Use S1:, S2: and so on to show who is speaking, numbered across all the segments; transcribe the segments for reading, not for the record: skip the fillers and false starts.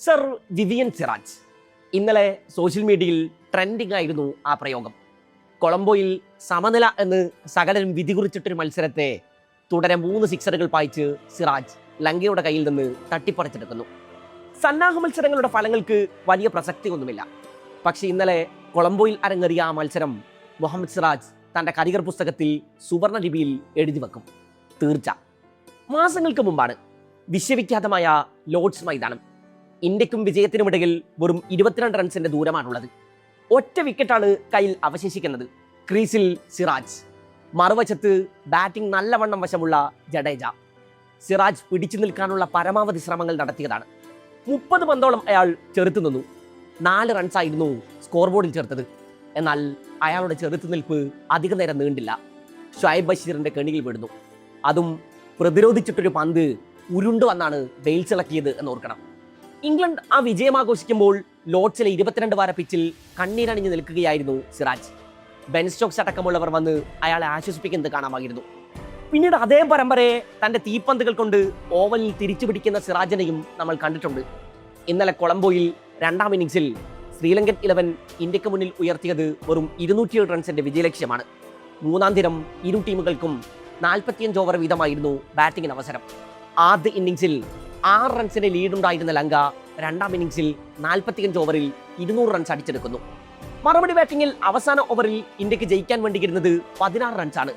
S1: Sir Vivian Siraj. ഇന്നലെ social മീഡിയയിൽ trending ആയിരുന്നു ആ പ്രയോഗം. കൊളംബോയിൽ സമനില എന്ന് സകലരും വിധി കുറിച്ചിട്ടൊരു മത്സരത്തെ തുടരെ 3 സിക്സറുകൾ പായിച്ച് സിറാജ് ലങ്കയുടെ കയ്യിൽ നിന്ന് തട്ടിപ്പറിച്ചെടുക്കുന്നു. സന്നാഹ മത്സരങ്ങളുടെ ഫലങ്ങൾക്ക് വലിയ പ്രസക്തിയൊന്നുമില്ല. പക്ഷേ ഇന്നലെ കൊളംബോയിൽ അരങ്ങേറിയ ആ മത്സരം മുഹമ്മദ് സിറാജ് തൻ്റെ കരിയർ പുസ്തകത്തിൽ സുവർണ ലിപിയിൽ എഴുതി വെക്കും. തീർച്ച. മാസങ്ങൾക്ക് മുമ്പാണ് വിശ്വവിഖ്യാതമായ ലോർഡ്സ് മൈതാനം. ഇന്ത്യക്കും വിജയത്തിനുമിടയിൽ വെറും 22 റൺസിന്റെ ദൂരമാണുള്ളത്. ഒറ്റ വിക്കറ്റാണ് കയ്യിൽ അവശേഷിക്കുന്നത്. ക്രീസിൽ സിറാജ്, മറുവശത്ത് ബാറ്റിംഗ് നല്ലവണ്ണം വശമുള്ള ജഡേജ. സിറാജ് പിടിച്ചു നിൽക്കാനുള്ള പരമാവധി ശ്രമങ്ങൾ നടത്തിയതാണ്. 30 പന്തോളം അയാൾ ചെറുത്തു നിന്നു. 4 റൺസായിരുന്നു സ്കോർ ബോർഡിൽ ചേർത്തത്. എന്നാൽ അയാളുടെ ചെറുത്തുനിൽപ്പ് അധിക നേരം നീണ്ടില്ല. ഷുഐബ് ബഷീറിന്റെ കെണിയിൽ വീഴുന്നു. അതും പ്രതിരോധിച്ചിട്ടൊരു പന്ത് ഉരുണ്ടു വന്നാണ് ബെയിൽസ് ഇളക്കിയത് എന്നോർക്കണം. ഇംഗ്ലണ്ട് ആ വിജയം ആഘോഷിക്കുമ്പോൾ ലോർഡ്സിലെ 22 വാര പിച്ചിൽ കണ്ണീരണിഞ്ഞ് നിൽക്കുകയായിരുന്നു സിറാജ്. ബെൻ സ്റ്റോക്സ് അടക്കമുള്ളവർ വന്ന് അയാളെ ആശ്വസിപ്പിക്കുന്നത് കാണാമായിരുന്നു. പിന്നീട് അതേ പരമ്പരയെ തന്റെ തീപ്പന്തുകൾ കൊണ്ട് ഓവലിൽ തിരിച്ചു പിടിക്കുന്ന സിറാജിനെയും നമ്മൾ കണ്ടിട്ടുണ്ട്. ഇന്നലെ കൊളംബോയിൽ 2ാം ഇന്നിംഗ്സിൽ ശ്രീലങ്കൻ 11 ഇന്ത്യക്ക് മുന്നിൽ ഉയർത്തിയത് വെറും 207 റൺസിന്റെ വിജയലക്ഷ്യമാണ്. 3ാം ദിനം ഇരു ടീമുകൾക്കും 45 ഓവർ വീതമായിരുന്നു ബാറ്റിംഗിന് അവസരം. ആദ്യ ഇന്നിംഗ്സിൽ 6 റൺസിന്റെ ലീഡുണ്ടായിരുന്ന ലങ്ക 2ാം ഇന്നിംഗ്സിൽ 45 ഓവറിൽ 200 റൺസ് അടിച്ചെടുക്കുന്നു. മറുപടി ബാറ്റിംഗിൽ അവസാന ഓവറിൽ ഇന്ത്യക്ക് ജയിക്കാൻ വേണ്ടിയിരുന്നത് 16 റൺസാണ്.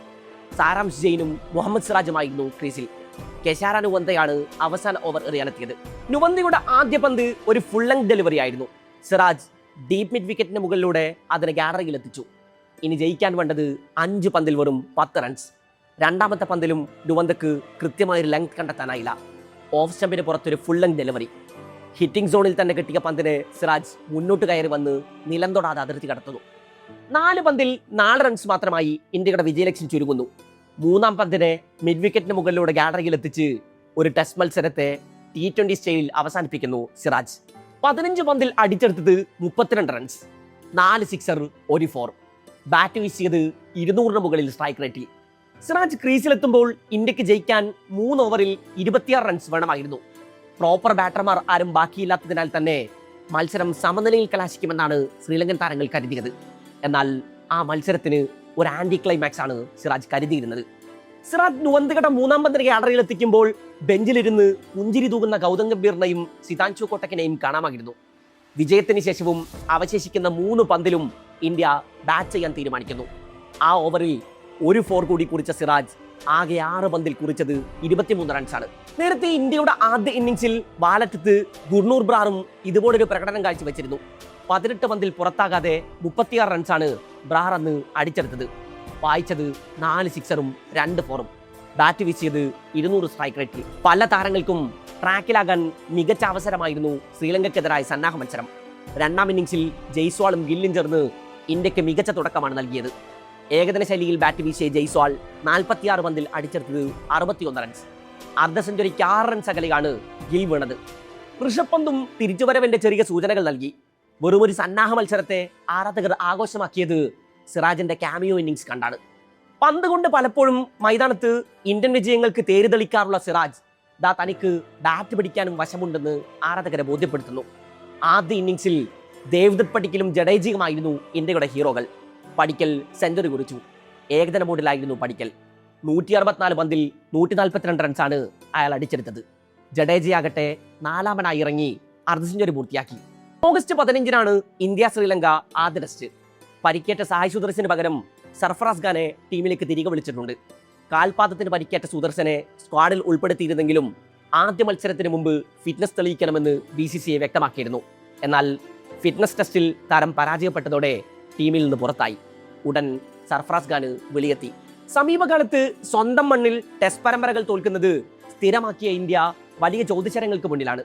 S1: സാരാംശ് ജെയിനും മുഹമ്മദ് സിറാജുമായിരുന്നു ക്രീസിൽ. കെശാര നുവന്തയാണ് അവസാന ഓവർ എറിയാനെത്തിയത്. നുവന്തയുടെ ആദ്യ പന്ത് ഒരു ഫുൾ ലെങ്ത് ഡെലിവറി ആയിരുന്നു. സിറാജ് ഡീപ് മിഡ് വിക്കറ്റിന് മുകളിലൂടെ അതിനെ ഗാലറിയിൽ എത്തിച്ചു. ഇനി ജയിക്കാൻ വേണ്ടത് 5 പന്തിൽ വെറും 10 റൺസ്. 2ാമത്തെ പന്തിലും നുവന്തക്ക് കൃത്യമായൊരു ലെങ്ത് കണ്ടെത്താനായില്ല. ഓഫ് സ്റ്റമ്പിന് പുറത്തൊരു ഫുൾ ലെങ്ത് ഡെലിവറി. ഹിറ്റിംഗ് സോണിൽ തന്നെ കിട്ടിയ പന്തിനെ സിറാജ് മുന്നോട്ട് കയറി വന്ന് നിലം തൊടാതെ അതിർത്തി കടത്തുന്നു. 4 പന്തിൽ 4 റൺസ് മാത്രമായി ഇന്ത്യയുടെ വിജയലക്ഷ്യം ചുരുങ്ങുന്നു. 3ാം പന്തിനെ മിഡ് വിക്കറ്റിന് മുകളിലൂടെ ഗാലറിയിൽ എത്തിച്ച് ഒരു ടെസ്റ്റ് മത്സരത്തെ T20 സ്റ്റൈലിൽ അവസാനിപ്പിക്കുന്നു സിറാജ്. 15 പന്തിൽ അടിച്ചെടുത്തത് 32 റൺസ്, 4 സിക്സർ, 1 4. ബാറ്റ് വീശിയത് 200 മുകളിൽ സ്ട്രൈക്ക് റേറ്റിൽ. സിറാജ് ക്രീസിലെത്തുമ്പോൾ ഇന്ത്യക്ക് ജയിക്കാൻ 3 ഓവറിൽ 26 റൺസ് വേണമായിരുന്നു. പ്രോപ്പർ ബാറ്റർമാർ ആരും ബാക്കിയില്ലാത്തതിനാൽ തന്നെ മത്സരം സമനിലയിൽ കലാശിക്കുമെന്നാണ് ശ്രീലങ്കൻ താരങ്ങൾ കരുതിയത്. എന്നാൽ ആ മത്സരത്തിന് ഒരു ആന്റി ക്ലൈമാക്സ് ആണ് സിറാജ് കരുതിയിരുന്നത്. സിറാജ് നുവന്തയുടെ 3ാം പന്തിന് ഗാലറിയിൽ എത്തിക്കുമ്പോൾ ബെഞ്ചിലിരുന്ന് പുഞ്ചിരി തൂകുന്ന ഗൗതം ഗംഭീറിനെയും സിതാൻഷു കോട്ടക്കിനെയും കാണാമായിരുന്നു. വിജയത്തിന് ശേഷവും അവശേഷിക്കുന്ന 3 പന്തിലും ഇന്ത്യ ബാറ്റ് ചെയ്യാൻ തീരുമാനിക്കുന്നു. ആ ഓവറിൽ ഒരു 4 കൂടി കുറിച്ച സിറാജ് ആകെ 6 പന്തിൽ കുറിച്ചത് 23 റൺസാണ്. നേരത്തെ ഇന്ത്യയുടെ ആദ്യ ഇന്നിംഗ്സിൽ വാലറ്റത്ത് ഗുർനൂർ ബ്രാറും ഇതുപോലൊരു പ്രകടനം കാഴ്ചവെച്ചിരുന്നു. 18 പന്തിൽ പുറത്താകാതെ 36 റൺസാണ് ബ്രാർ അന്ന് അടിച്ചെടുത്തത്. വായിച്ചത് 4 സിക്സറും 2 4ഉം. ബാറ്റ് വീശിയത് 200 സ്ട്രൈക്ക് റേറ്റിൽ. പല താരങ്ങൾക്കും ട്രാക്കിലാകാൻ മികച്ച അവസരമായിരുന്നു ശ്രീലങ്കയ്ക്കെതിരായ സന്നാഹ മത്സരം. 2ാം ഇന്നിംഗ്സിൽ ജയ്സ്വാളും ഗില്ലും ചേർന്ന് ഇന്ത്യക്ക് മികച്ച തുടക്കമാണ് നൽകിയത്. ഏകദിന ശൈലിയിൽ ബാറ്റ് വീശിയ ജയ്സ്വാൾ 46 പന്തിൽ അടിച്ചെടുത്തത് 61 റൺസ്. അർദ്ധ സെഞ്ചുറിക്ക് 6 റൺസ് അകലെയാണ് ഗിൽ വീണത്. ഋഷഭ് പന്തും തിരിച്ചുവരവിന്റെ ചെറിയ സൂചനകൾ നൽകി. വെറുമൊരു സന്നാഹ മത്സരത്തെ ആരാധകർ ആഘോഷമാക്കിയത് സിറാജിന്റെ ക്യാമിയോ ഇന്നിംഗ്സ് കണ്ടാണ്. പന്ത് കൊണ്ട് പലപ്പോഴും മൈതാനത്ത് ഇന്ത്യൻ വിജയങ്ങൾക്ക് തേരിതെളിക്കാറുള്ള സിറാജ് തനിക്ക് ബാറ്റ് പിടിക്കാനും വശമുണ്ടെന്ന് ആരാധകരെ ബോധ്യപ്പെടുത്തുന്നു. ആദ്യ ഇന്നിംഗ്സിൽ ദേവ്ദത്ത് പടിക്കലും ജഡേജയുമായിരുന്നു ഇന്ത്യയുടെ ഹീറോകൾ. പടിക്കൽ സെഞ്ചുറി കുറിച്ചു. ഏകദിന മോഡിലായിരുന്നു പടിക്കൽ. 164 പന്തിൽ 142 റൺസാണ് അയാൾ അടിച്ചെടുത്തത്. ജഡേജയാകട്ടെ 4ാമനായി ഇറങ്ങി അർദ്ധ സെഞ്ചുറി പൂർത്തിയാക്കി. ഓഗസ്റ്റ് 15-നാണ് ഇന്ത്യ ശ്രീലങ്ക ആദ്യ ടെസ്റ്റ്. പരിക്കേറ്റ സായ് സുദർശന് പകരം സർഫറാസ് ഖാനെ ടീമിലേക്ക് തിരികെ വിളിച്ചിട്ടുണ്ട്. കാൽപാദത്തിന് പരിക്കേറ്റ സുദർശനെ സ്ക്വാഡിൽ ഉൾപ്പെടുത്തിയിരുന്നെങ്കിലും ആദ്യ മത്സരത്തിന് മുമ്പ് ഫിറ്റ്നസ് തെളിയിക്കണമെന്ന് BCCI വ്യക്തമാക്കിയിരുന്നു. എന്നാൽ ഫിറ്റ്നസ് ടെസ്റ്റിൽ താരം പരാജയപ്പെട്ടതോടെ ടീമിൽ നിന്ന് പുറത്തായി. ഉടൻ സർഫറാസ് ഖാന് വെളിയെത്തി. സമീപകാലത്ത് സ്വന്തം മണ്ണിൽ ടെസ്റ്റ് പരമ്പരകൾ തോൽക്കുന്നത് സ്ഥിരമാക്കിയ ഇന്ത്യ വലിയ ചോദ്യചരങ്ങൾക്ക് മുന്നിലാണ്.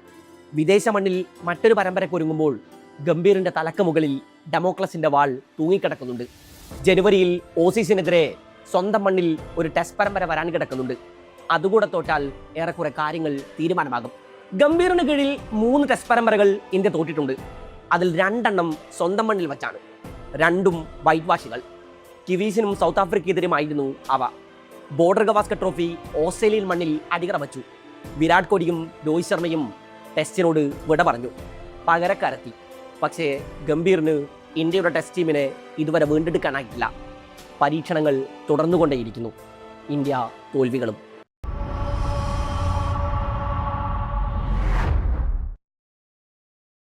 S1: വിദേശ മണ്ണിൽ മറ്റൊരു പരമ്പരക്കൊരുങ്ങുമ്പോൾ ഗംഭീറിന്റെ തലക്ക് മുകളിൽ ഡെമോക്ലസിന്റെ വാൾ തൂങ്ങിക്കിടക്കുന്നുണ്ട്. ജനുവരിയിൽ ഓസീസിനെതിരെ സ്വന്തം മണ്ണിൽ ഒരു ടെസ്റ്റ് പരമ്പര വരാൻ കിടക്കുന്നുണ്ട്. അതുകൂടെ തോറ്റാൽ ഏറെക്കുറെ കാര്യങ്ങൾ തീരുമാനമാകും. ഗംഭീറിന് കീഴിൽ 3 ടെസ്റ്റ് പരമ്പരകൾ ഇന്ത്യ തോറ്റിട്ടുണ്ട്. അതിൽ 2 എണ്ണം സ്വന്തം മണ്ണിൽ വച്ചാണ്. 2ഉം വൈറ്റ് വാഷുകൾ. കിവീസിനും സൗത്ത് ആഫ്രിക്കയ്ക്കെതിരുമായിരുന്നു അവ. ബോർഡർ ഗവാസ്കർ ട്രോഫി ഓസ്ട്രേലിയൻ മണ്ണിൽ അടികറ വച്ചു. വിരാട് കോഹ്ലിയും രോഹിത് ശർമ്മയും ടെസ്റ്റിനോട് വിട പറഞ്ഞു, പകരക്കാരെത്തി. പക്ഷേ ഗംഭീറിന് ഇന്ത്യയുടെ ടെസ്റ്റ് ടീമിനെ ഇതുവരെ വീണ്ടെടുക്കാനായിട്ടില്ല. പരീക്ഷണങ്ങൾ തുടർന്നുകൊണ്ടേയിരിക്കുന്നു. ഇന്ത്യ തോൽവികളും